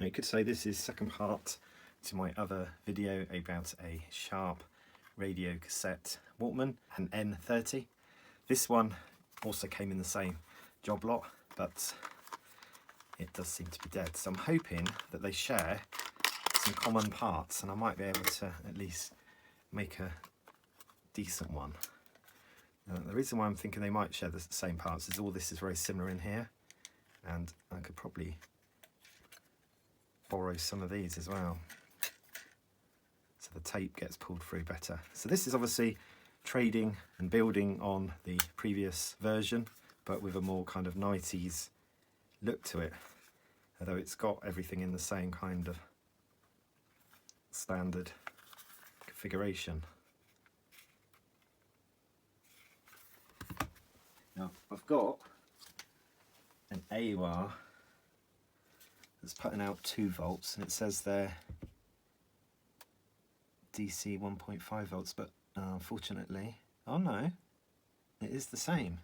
you could say this is second part to my other video about a Sharp radio cassette Walkman, an N30. This one also came in the same job lot, but it does seem to be dead. So I'm hoping that they share some common parts and I might be able to at least make a decent one. The reason why I'm thinking they might share the same parts is all this is very similar in here, and I could probably borrow some of these as well, so the tape gets pulled through better. So this is obviously trading and building on the previous version, but with a more kind of 90s look to it, although it's got everything in the same kind of standard configuration. Now I've got an AUR that's putting out 2 volts and it says there DC 1.5 volts, but unfortunately, oh no, it is the same.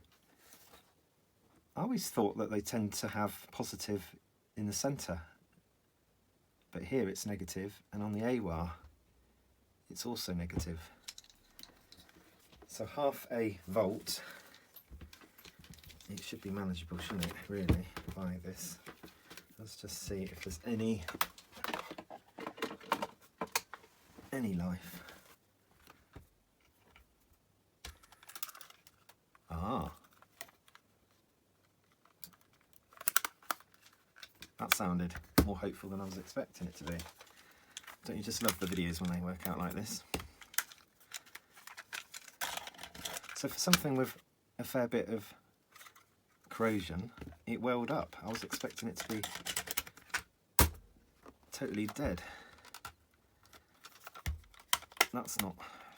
I always thought that they tend to have positive in the centre, but here it's negative, and on the AUR it's also negative. So half a volt, it should be manageable, shouldn't it, really, by this. Let's just see if there's any life. Ah, that sounded more hopeful than I was expecting it to be. Don't you just love the videos when they work out like this? So for something with a fair bit of corrosion, it welled up. I was expecting it to be totally dead. That's not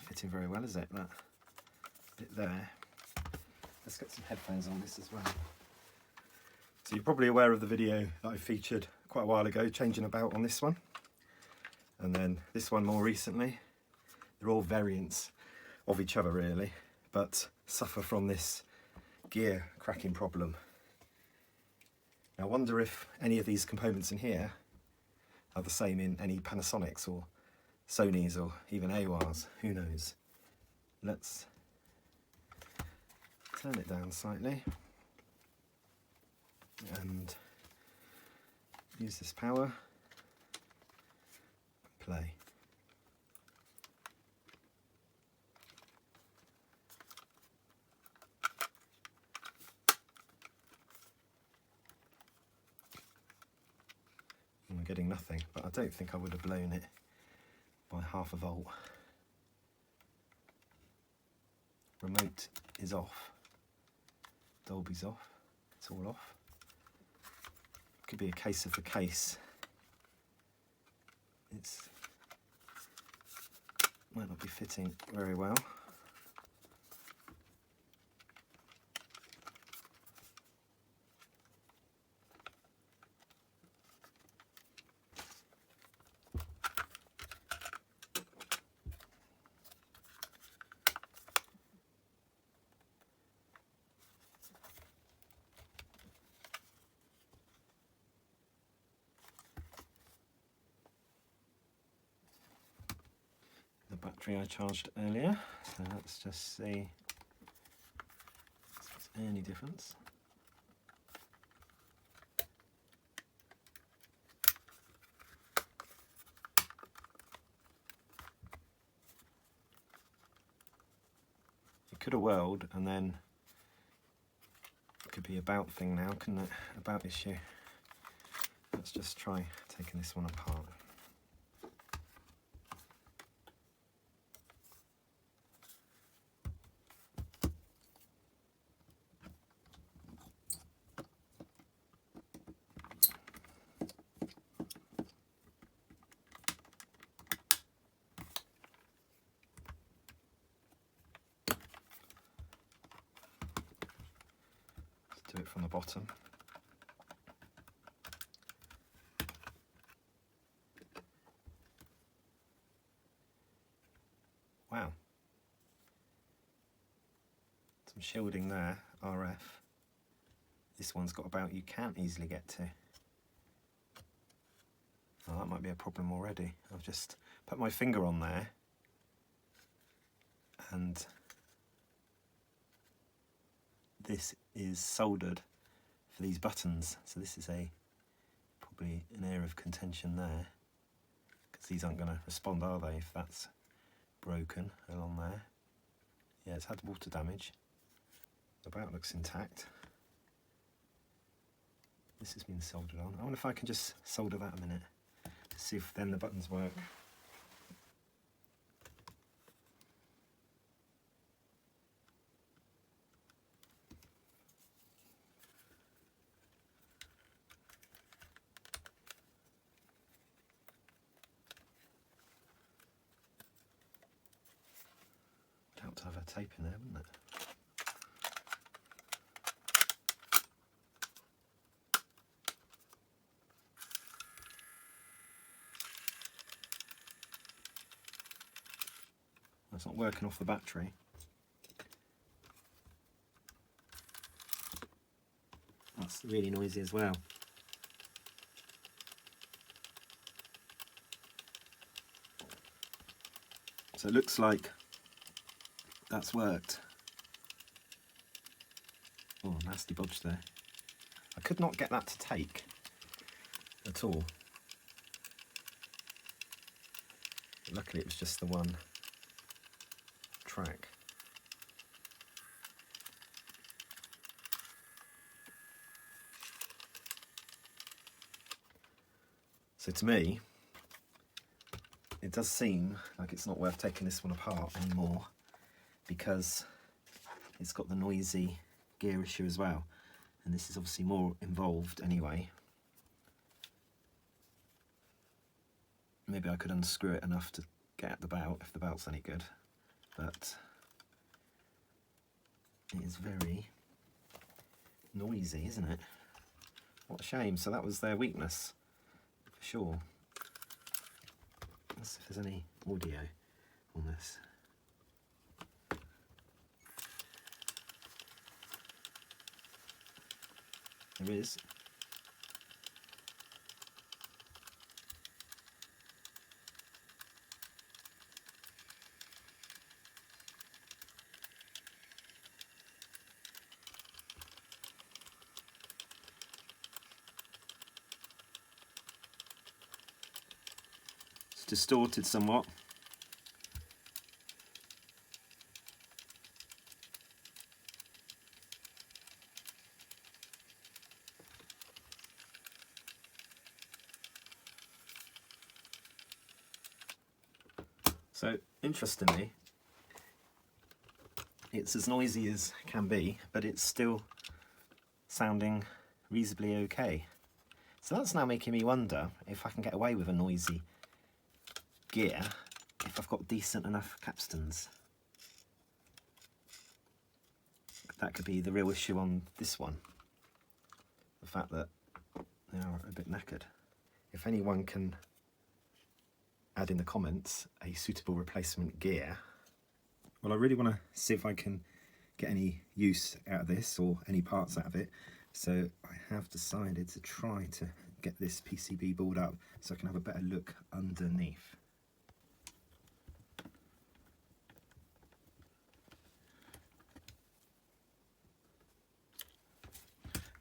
fitting very well, is it? That bit there. Let's get some headphones on this as well. So you're probably aware of the video that I featured quite a while ago, changing about on this one, and then this one more recently. They're all variants of each other really, but suffer from this gear cracking problem. Now I wonder if any of these components in here are the same in any Panasonics or Sonys or even AURs, who knows. Let's turn it down slightly and use this power, play. And we're getting nothing, but I don't think I would have blown it by half a volt. Remote is off. Dolby's off. It's all off. Could be a case of the case. It's might not be fitting very well. Battery I charged earlier, so let's just see if there's any difference. It could have whirled and then it could be a bout thing now, couldn't it? A bout issue. Let's just try taking this one apart. Do it from the bottom. Wow. Some shielding there, RF. This one's got about you can't easily get to. that might be a problem already. I've just put my finger on there and this is soldered for these buttons. So this is probably an area of contention there, because these aren't going to respond, are they, if that's broken along there. Yeah, it's had water damage. The bout looks intact. This has been soldered on. I wonder if I can just solder that a minute to see if then the buttons work. It'd help to have a tape in there, wouldn't it? It's not working off the battery. That's really noisy as well. So it looks like that's worked. Oh, nasty bodge there. I could not get that to take at all. But luckily it was just the one track. So to me, it does seem like it's not worth taking this one apart anymore, because it's got the noisy gear issue as well, and this is obviously more involved anyway. Maybe I could unscrew it enough to get at the bout, if the bout's any good, but it is very noisy, isn't it? What a shame. So that was their weakness, for sure. Let's see if there's any audio on this. There is. It's distorted somewhat. So, interestingly, it's as noisy as can be, but it's still sounding reasonably okay. So that's now making me wonder if I can get away with a noisy gear if I've got decent enough capstans. That could be the real issue on this one. The fact that they are a bit knackered. If anyone can add in the comments a suitable replacement gear. Well, I really want to see if I can get any use out of this or any parts out of it. So I have decided to try to get this PCB board up so I can have a better look underneath.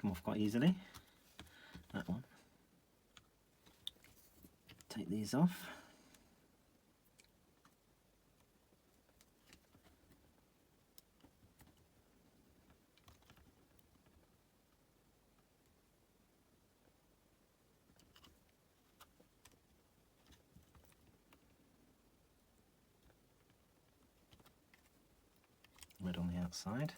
Come off quite easily, that one. Take these off. Red on the outside.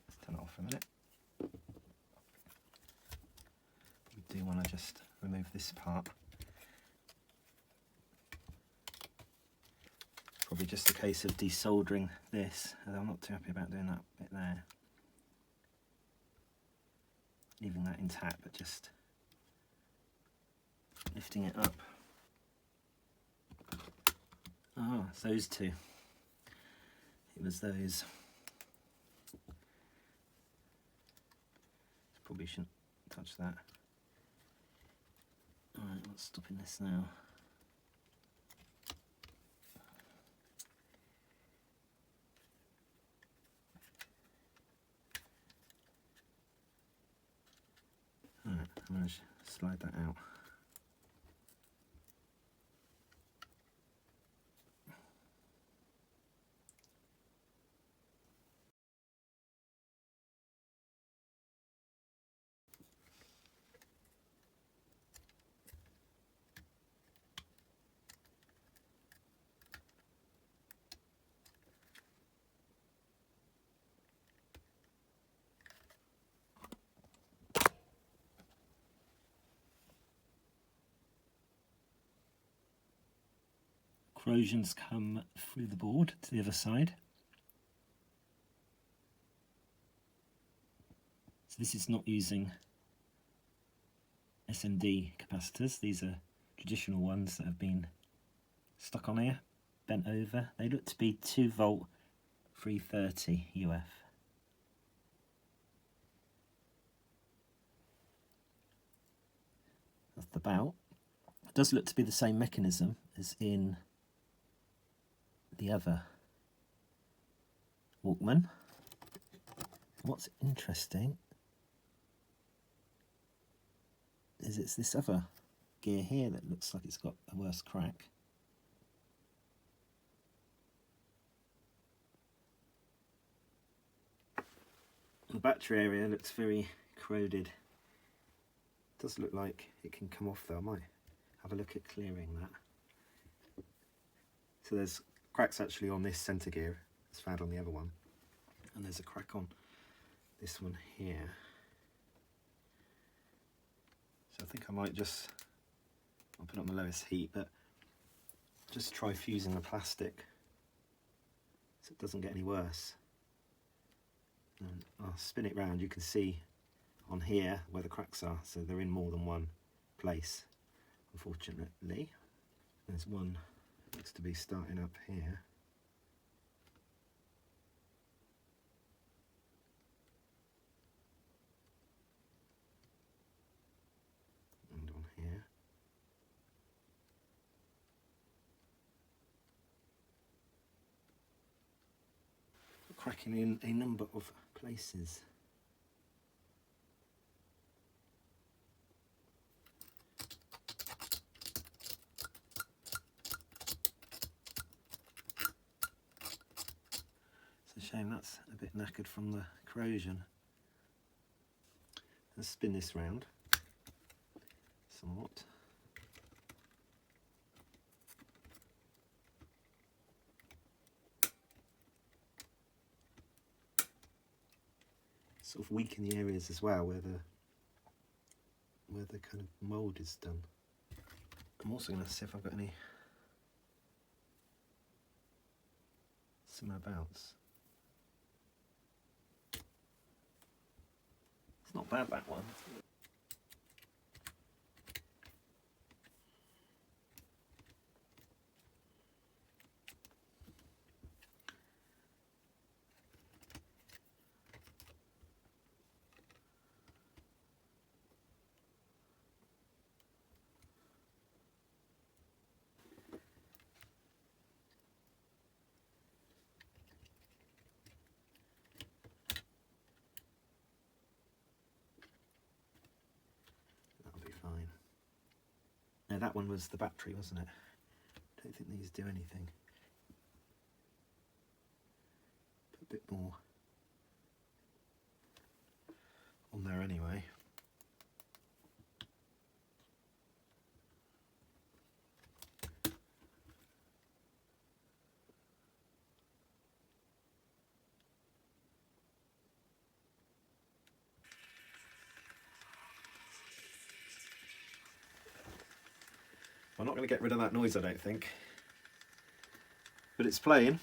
Let's turn it off for a minute. We do want to just remove this part. Probably just a case of desoldering this, although I'm not too happy about doing that bit there. leaving that intact, but just lifting it up. Ah, it's those two. It was those. Probably shouldn't touch that. Alright, what's stopping this now? Alright, I'm going to slide that out. Corrosion's come through the board to the other side. So this is not using SMD capacitors. These are traditional ones that have been stuck on here, bent over. They look to be 2 volt 330 UF. That's the bout. It does look to be the same mechanism as in the other Walkman. What's interesting is it's this other gear here that looks like it's got a worse crack. The battery area looks very corroded. It does look like it can come off though. I might have a look at clearing that. So there's cracks actually on this centre gear, it's found on the other one, and there's a crack on this one here. So I think I might just, I'll put it on the lowest heat, but just try fusing the plastic so it doesn't get any worse. And I'll spin it round. You can see on here where the cracks are, so they're in more than one place, unfortunately. There's one that looks to be starting up here. And on here. Cracking in a number of places. It's a shame that's a bit knackered from the corrosion. Let's spin this round somewhat. Sort of weaken the areas as well where the kind of mould is done. I'm also going to see if I've got any similar bouts. It's not bad, that one. No, that one was the battery, wasn't it? I don't think these do anything. Put a bit more on there anyway. I'm not going to get rid of that noise, I don't think. But it's playing,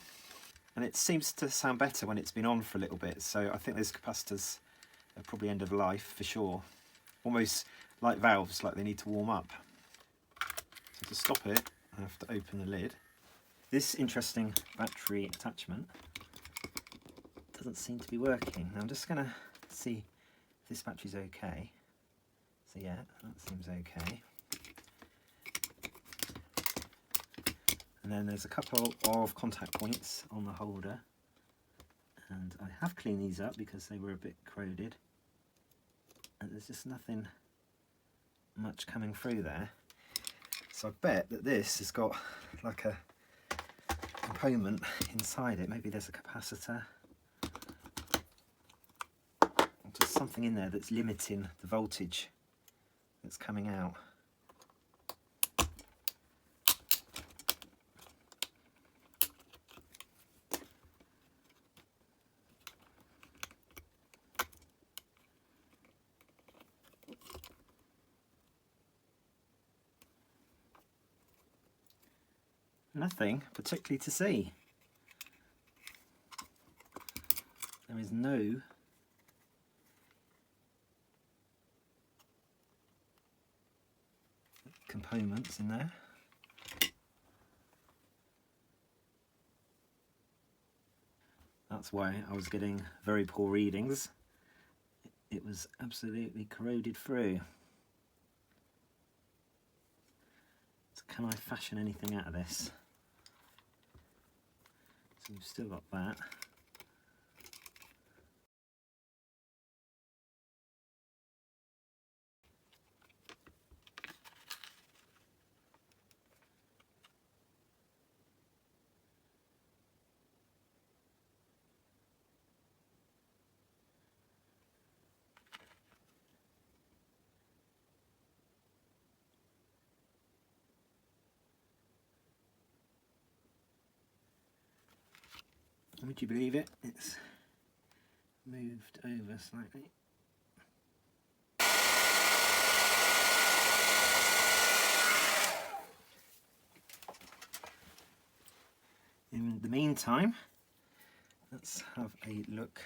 and it seems to sound better when it's been on for a little bit, so I think those capacitors they're probably end of life for sure. Almost like valves, like they need to warm up. So to stop it, I have to open the lid. This interesting battery attachment doesn't seem to be working. Now I'm just going to see if this battery's okay. So yeah, that seems okay. And then there's a couple of contact points on the holder, and I have cleaned these up because they were a bit corroded, and there's just nothing much coming through there. So I bet that this has got like a component inside it. Maybe there's a capacitor, or just something in there that's limiting the voltage that's coming out. Nothing particularly to see. There is no components in there. That's why I was getting very poor readings. It was absolutely corroded through. So can I fashion anything out of this? So we've still got that. Would you believe it? It's moved over slightly. In the meantime, let's have a look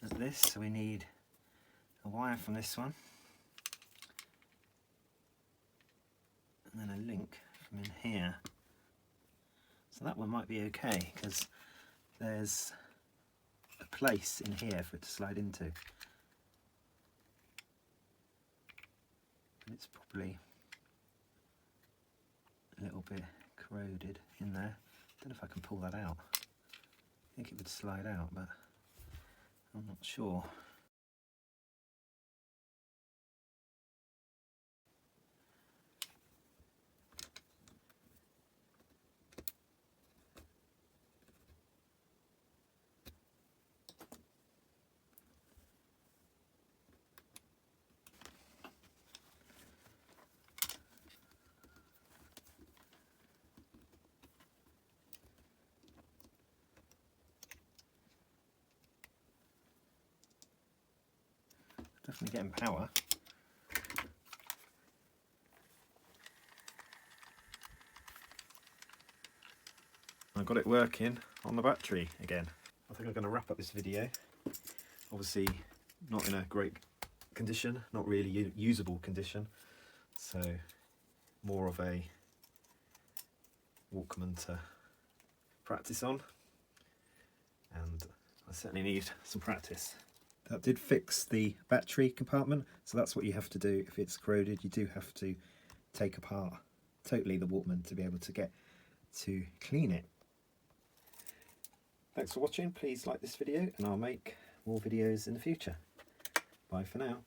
at this. So we need a wire from this one, and then a link from in here. So that one might be okay because there's a place in here for it to slide into. And it's probably a little bit corroded in there. I don't know if I can pull that out. I think it would slide out, but I'm not sure. Definitely getting power. I got it working on the battery again. I think I'm going to wrap up this video. Obviously not in a great condition, not really usable condition, so more of a Walkman to practice on, and I certainly need some practice. That did fix the battery compartment, so that's what you have to do if it's corroded. You do have to take apart totally the Walkman to be able to get to clean it. Thanks for watching. Please like this video and I'll make more videos in the future. Bye for now.